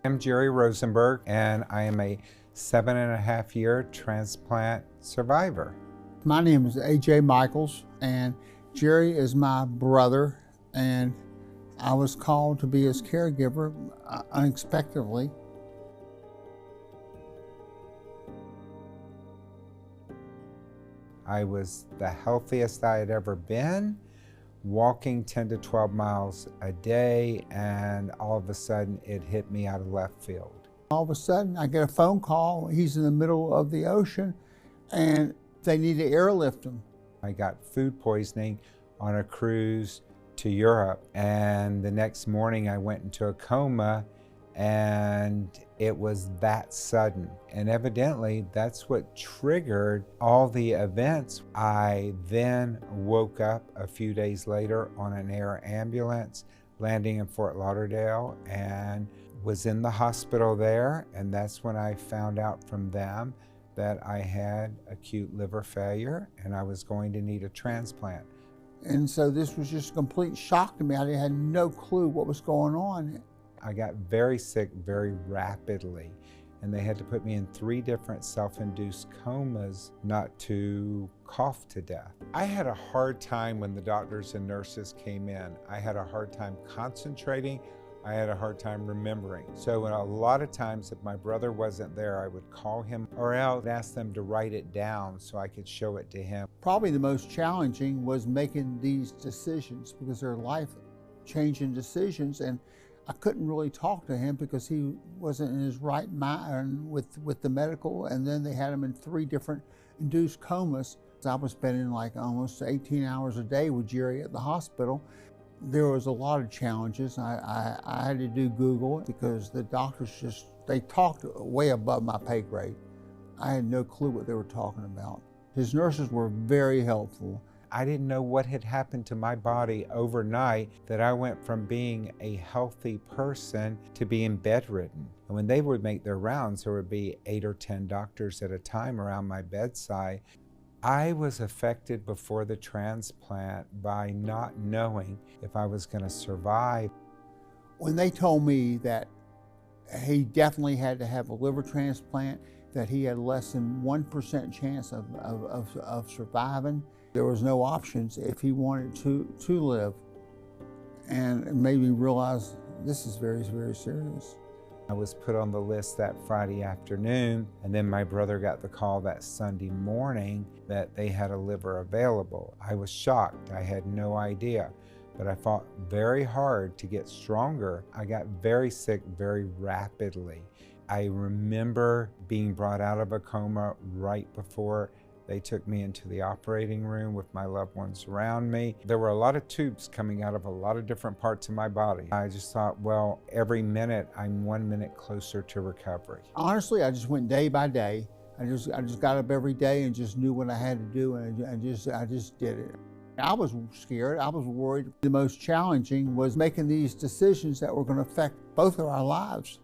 I'm Jerry Rosenberg, and I am a 7.5-year transplant survivor. My name is A.J. Michaels, and Jerry is my brother, and I was called to be his caregiver unexpectedly. I was the healthiest I had ever been, walking 10 to 12 miles a day, and all of a sudden it hit me out of left field. All of a sudden I get a phone call. He's in the middle of the ocean and they need to airlift him. I got food poisoning on a cruise to Europe, and the next morning I went into a coma, and it was that sudden. And evidently that's what triggered all the events. I then woke up a few days later on an air ambulance landing in Fort Lauderdale and was in the hospital there, and that's when I found out from them that I had acute liver failure and I was going to need a transplant. And so this was just a complete shock to me. I had no clue what was going on. I got very sick very rapidly, and they had to put me in 3 different self-induced comas not to cough to death. I had a hard time when the doctors and nurses came in. I had a hard time concentrating. I had a hard time remembering. So a lot of times if my brother wasn't there, I would call him, or else ask them to write it down so I could show it to him. Probably the most challenging was making these decisions, because they're life-changing decisions, and I couldn't really talk to him because he wasn't in his right mind with the medical, and then they had him in 3 different induced comas. I was spending like almost 18 hours a day with Jerry at the hospital. There was a lot of challenges. I had to do Google because the doctors they talked way above my pay grade. I had no clue what they were talking about. His nurses were very helpful. I didn't know what had happened to my body overnight, that I went from being a healthy person to being bedridden. And when they would make their rounds, there would be 8 or 10 doctors at a time around my bedside. I was affected before the transplant by not knowing if I was going to survive. When they told me that he definitely had to have a liver transplant, that he had less than 1% chance of surviving, there was no options if he wanted to live. And it made me realize this is very, very serious. I was put on the list that Friday afternoon, and then my brother got the call that Sunday morning that they had a liver available. I was shocked. I had no idea, but I fought very hard to get stronger. I got very sick very rapidly. I remember being brought out of a coma right before they took me into the operating room with my loved ones around me. There were a lot of tubes coming out of a lot of different parts of my body. I just thought, well, every minute I'm 1 minute closer to recovery. Honestly, I just went day by day. I just got up every day and just knew what I had to do, and I just did it. I was scared, I was worried. The most challenging was making these decisions that were going to affect both of our lives.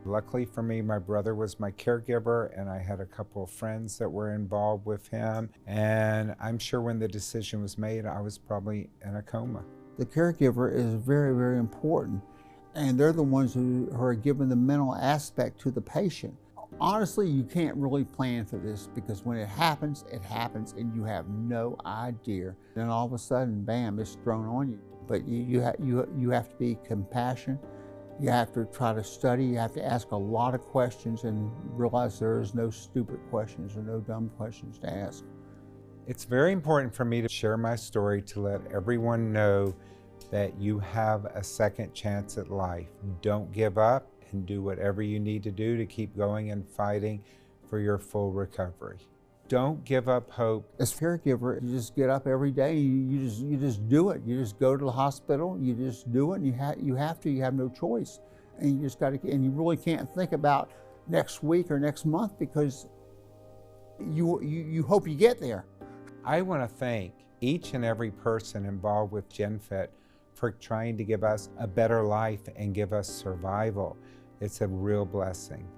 Luckily for me, my brother was my caregiver, and I had a couple of friends that were involved with him. And I'm sure when the decision was made, I was probably in a coma. The caregiver is very, very important, and they're the ones who are given the mental aspect to the patient. Honestly, you can't really plan for this, because when it happens, and you have no idea. Then all of a sudden, bam, it's thrown on you. But you have to be compassionate. You have to try to study. You have to ask a lot of questions and realize there is no stupid questions or no dumb questions to ask. It's very important for me to share my story to let everyone know that you have a second chance at life. Don't give up, and do whatever you need to do to keep going and fighting for your full recovery. Don't give up hope. As a caregiver, you just get up every day, you just do it. You just go to the hospital, you just do it, and you have no choice. And you just and you really can't think about next week or next month, because you hope you get there. I want to thank each and every person involved with GenFit for trying to give us a better life and give us survival. It's a real blessing.